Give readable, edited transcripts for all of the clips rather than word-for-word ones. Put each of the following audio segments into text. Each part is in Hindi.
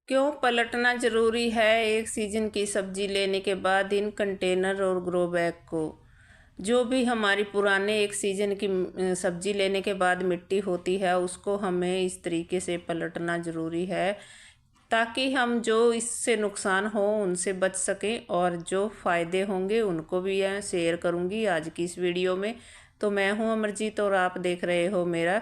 क्यों पलटना ज़रूरी है एक सीज़न की सब्ज़ी लेने के बाद इन कंटेनर और ग्रो बैग को। जो भी हमारी पुराने एक सीज़न की सब्ज़ी लेने के बाद मिट्टी होती है उसको हमें इस तरीके से पलटना ज़रूरी है ताकि हम जो इससे नुकसान हो उनसे बच सकें और जो फ़ायदे होंगे उनको भी मैं शेयर करूंगी आज की इस वीडियो में। तो मैं हूं अमरजीत और आप देख रहे हो मेरा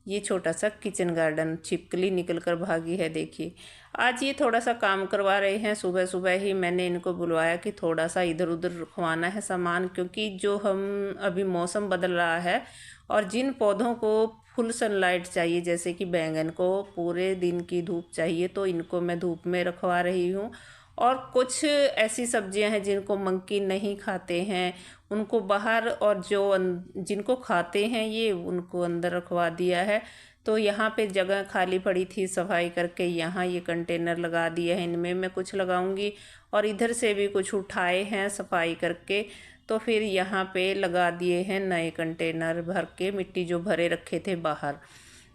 ये छोटा सा किचन गार्डन। छिपकली निकल कर भागी है, देखिए। आज ये थोड़ा सा काम करवा रहे हैं, सुबह सुबह ही मैंने इनको बुलवाया कि थोड़ा सा इधर उधर रखवाना है सामान, क्योंकि जो हम अभी मौसम बदल रहा है और जिन पौधों को फुल सनलाइट चाहिए, जैसे कि बैंगन को पूरे दिन की धूप चाहिए, तो इनको मैं धूप में रखवा रही हूँ। और कुछ ऐसी सब्जियां हैं जिनको मंकी नहीं खाते हैं उनको बाहर, और जो जिनको खाते हैं ये उनको अंदर रखवा दिया है। तो यहाँ पे जगह खाली पड़ी थी, सफाई करके यहाँ ये कंटेनर लगा दिए हैं, इनमें मैं कुछ लगाऊंगी। और इधर से भी कुछ उठाए हैं सफाई करके, तो फिर यहाँ पे लगा दिए हैं नए कंटेनर भर के, मिट्टी जो भरे रखे थे बाहर।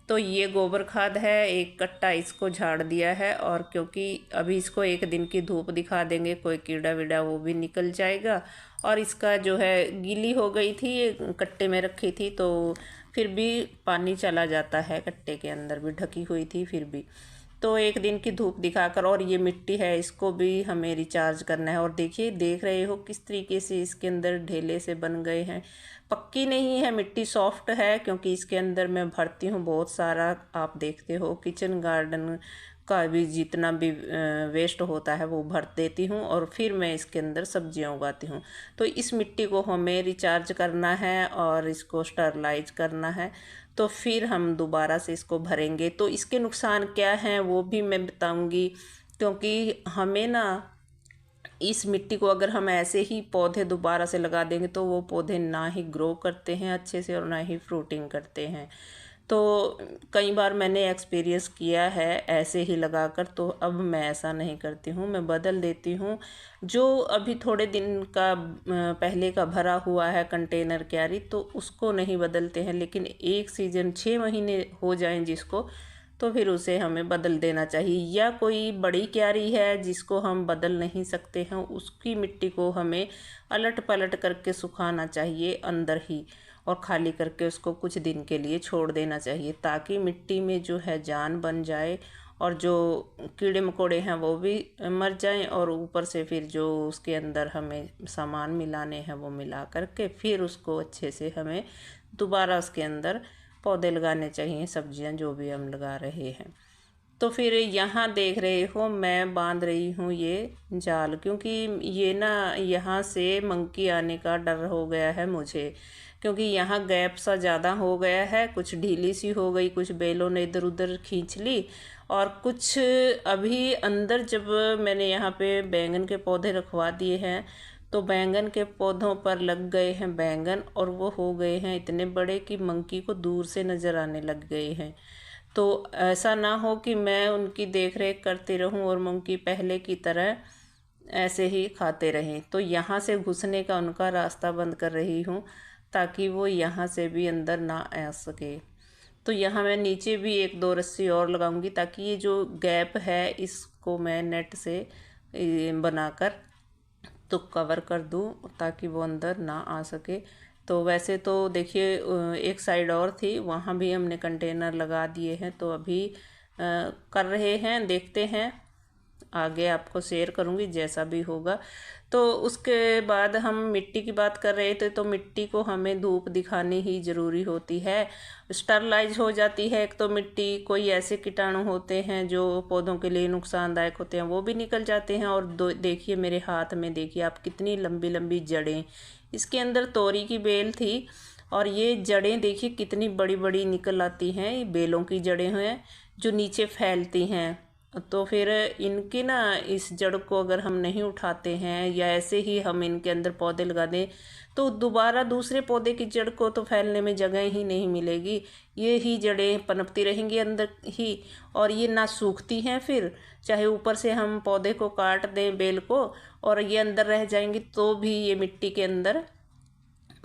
तो ये गोबर खाद है, एक कट्टा इसको झाड़ दिया है। और क्योंकि अभी इसको एक दिन की धूप दिखा देंगे, कोई कीड़ा वीड़ा वो भी निकल जाएगा। और इसका जो है गीली हो गई थी, ये कट्टे में रखी थी तो फिर भी पानी चला जाता है, कट्टे के अंदर भी ढकी हुई थी फिर भी। तो एक दिन की धूप दिखाकर, और ये मिट्टी है इसको भी हमें रिचार्ज करना है। और देखिए, देख रहे हो किस तरीके से इसके अंदर ढेले से बन गए हैं। पक्की नहीं है मिट्टी, सॉफ्ट है, क्योंकि इसके अंदर मैं भरती हूँ बहुत सारा। आप देखते हो किचन गार्डन का भी जितना भी वेस्ट होता है वो भर देती हूँ और फिर मैं इसके अंदर सब्जियाँ उगाती हूँ। तो इस मिट्टी को हमें रिचार्ज करना है और इसको स्टरलाइज करना है, तो फिर हम दोबारा से इसको भरेंगे। तो इसके नुकसान क्या हैं वो भी मैं बताऊंगी, क्योंकि हमें ना इस मिट्टी को अगर हम ऐसे ही पौधे दोबारा से लगा देंगे तो वो पौधे ना ही ग्रो करते हैं अच्छे से और ना ही फ्रूटिंग करते हैं। तो कई बार मैंने एक्सपीरियंस किया है ऐसे ही लगाकर, तो अब मैं ऐसा नहीं करती हूँ, मैं बदल देती हूँ। जो अभी थोड़े दिन का पहले का भरा हुआ है कंटेनर क्यारी, तो उसको नहीं बदलते हैं, लेकिन एक सीजन 6 महीने हो जाएं जिसको, तो फिर उसे हमें बदल देना चाहिए। या कोई बड़ी क्यारी है जिसको हम बदल नहीं सकते हैं, उसकी मिट्टी को हमें अलट पलट करके सुखाना चाहिए अंदर ही, और खाली करके उसको कुछ दिन के लिए छोड़ देना चाहिए, ताकि मिट्टी में जो है जान बन जाए और जो कीड़े मकोड़े हैं वो भी मर जाएं। और ऊपर से फिर जो उसके अंदर हमें सामान मिलाने हैं वो मिला करके फिर उसको अच्छे से हमें दोबारा उसके अंदर पौधे लगाने चाहिए, सब्जियां जो भी हम लगा रहे हैं। तो फिर यहाँ देख रहे हो मैं बांध रही हूँ ये जाल, क्योंकि ये ना यहाँ से मंकी आने का डर हो गया है मुझे, क्योंकि यहाँ गैप सा ज़्यादा हो गया है, कुछ ढीली सी हो गई, कुछ बेलों ने इधर उधर खींच ली। और कुछ अभी अंदर जब मैंने यहाँ पे बैंगन के पौधे रखवा दिए हैं, तो बैंगन के पौधों पर लग गए हैं बैंगन, और वो हो गए हैं इतने बड़े कि मंकी को दूर से नज़र आने लग गए हैं। तो ऐसा ना हो कि मैं उनकी देख रेख करती रहूं और मंकी पहले की तरह ऐसे ही खाते रहें। तो यहाँ से घुसने का उनका रास्ता बंद कर रही हूँ, ताकि वो यहाँ से भी अंदर ना आ सके। तो यहाँ मैं नीचे भी एक दो रस्सी और लगाऊंगी, ताकि ये जो गैप है इसको मैं नेट से बनाकर तो कवर कर दूँ, ताकि वो अंदर ना आ सके। तो वैसे तो देखिए, एक साइड और थी, वहाँ भी हमने कंटेनर लगा दिए हैं। तो अभी कर रहे हैं, देखते हैं, आगे आपको शेयर करूँगी जैसा भी होगा। तो उसके बाद हम मिट्टी की बात कर रहे थे, तो मिट्टी को हमें धूप दिखानी ही ज़रूरी होती है, स्टरलाइज हो जाती है एक तो मिट्टी। कोई ऐसे कीटाणु होते हैं जो पौधों के लिए नुकसानदायक होते हैं, वो भी निकल जाते हैं। और देखिए मेरे हाथ में, देखिए आप, कितनी लंबी लंबी जड़ें, इसके अंदर तोरी की बेल थी, और ये जड़ें देखिए कितनी बड़ी बड़ी निकल आती हैं, ये बेलों की जड़ें हैं जो नीचे फैलती हैं। तो फिर इनकी ना इस जड़ को अगर हम नहीं उठाते हैं या ऐसे ही हम इनके अंदर पौधे लगा दें, तो दोबारा दूसरे पौधे की जड़ को तो फैलने में जगह ही नहीं मिलेगी, ये ही जड़ें पनपती रहेंगी अंदर ही, और ये ना सूखती हैं। फिर चाहे ऊपर से हम पौधे को काट दें बेल को, और ये अंदर रह जाएंगी, तो भी ये मिट्टी के अंदर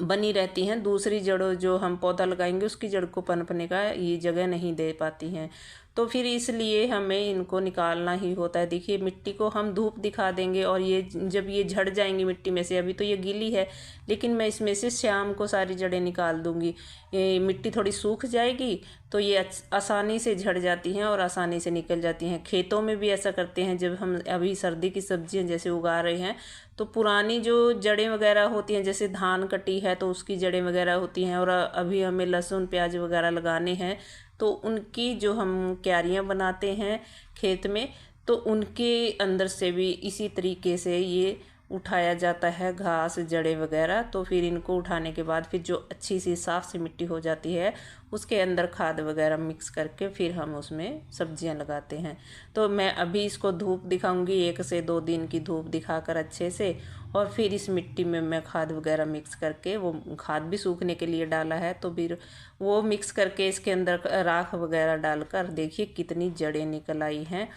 बनी रहती हैं। दूसरी जड़ों जो हम पौधा लगाएंगे उसकी जड़ को पनपने का ये जगह नहीं दे पाती हैं। तो फिर इसलिए हमें इनको निकालना ही होता है। देखिए मिट्टी को हम धूप दिखा देंगे और ये जब ये झड़ जाएंगी मिट्टी में से, अभी तो ये गीली है लेकिन मैं इसमें से शाम को सारी जड़ें निकाल दूंगी। ये मिट्टी थोड़ी सूख जाएगी तो ये आसानी से झड़ जाती हैं और आसानी से निकल जाती हैं। खेतों में भी ऐसा करते हैं, जब हम अभी सर्दी की सब्जियां जैसे उगा रहे हैं तो पुरानी जो जड़ें वगैरह होती हैं, जैसे धान कटी है तो उसकी जड़ें वगैरह होती हैं, और अभी हमें लहसुन प्याज वगैरह लगाने हैं तो उनकी जो हम क्यारियां बनाते हैं खेत में, तो उनके अंदर से भी इसी तरीके से ये उठाया जाता है घास जड़ें वगैरह। तो फिर इनको उठाने के बाद फिर जो अच्छी सी साफ़ सी मिट्टी हो जाती है उसके अंदर खाद वगैरह मिक्स करके फिर हम उसमें सब्जियां लगाते हैं। तो मैं अभी इसको धूप दिखाऊंगी, 1 से 2 दिन की धूप दिखाकर अच्छे से, और फिर इस मिट्टी में मैं खाद वगैरह मिक्स करके, वो खाद भी सूखने के लिए डाला है, तो फिर वो मिक्स करके इसके अंदर राख वगैरह डालकर देखिए कितनी जड़ें निकल आई हैं।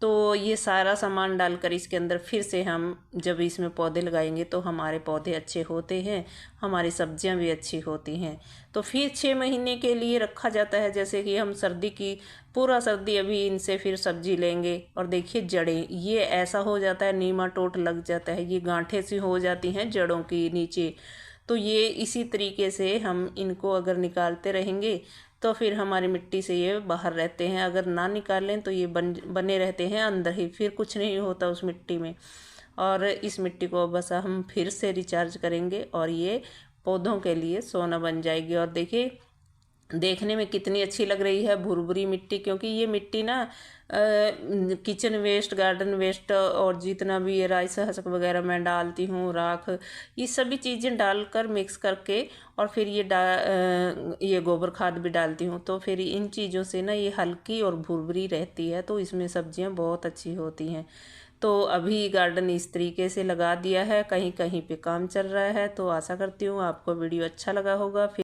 तो ये सारा सामान डालकर इसके अंदर फिर से हम जब इसमें पौधे लगाएंगे तो हमारे पौधे अच्छे होते हैं, हमारी सब्जियां भी अच्छी होती हैं। तो फिर 6 महीने के लिए रखा जाता है, जैसे कि हम सर्दी की पूरा सर्दी अभी इनसे फिर सब्जी लेंगे। और देखिए जड़ें, ये ऐसा हो जाता है नीमाटोड लग जाता है, ये गांठें सी हो जाती हैं जड़ों की नीचे। तो ये इसी तरीके से हम इनको अगर निकालते रहेंगे तो फिर हमारी मिट्टी से ये बाहर रहते हैं, अगर ना निकालें तो ये बने रहते हैं अंदर ही, फिर कुछ नहीं होता उस मिट्टी में। और इस मिट्टी को बस हम फिर से रिचार्ज करेंगे और ये पौधों के लिए सोना बन जाएगी। और देखिए देखने में कितनी अच्छी लग रही है भुरभुरी मिट्टी, क्योंकि ये मिट्टी ना किचन वेस्ट, गार्डन वेस्ट, और जितना भी ये राइस हस्क वगैरह मैं डालती हूँ, राख, ये सभी चीज़ें डालकर मिक्स करके, और फिर ये गोबर खाद भी डालती हूँ। तो फिर इन चीज़ों से ना ये हल्की और भुरभुरी रहती है, तो इसमें सब्जियाँ बहुत अच्छी होती हैं। तो अभी गार्डन इस तरीके से लगा दिया है, कहीं कहीं पे काम चल रहा है। तो आशा करती हूँ आपको वीडियो अच्छा लगा होगा। फिर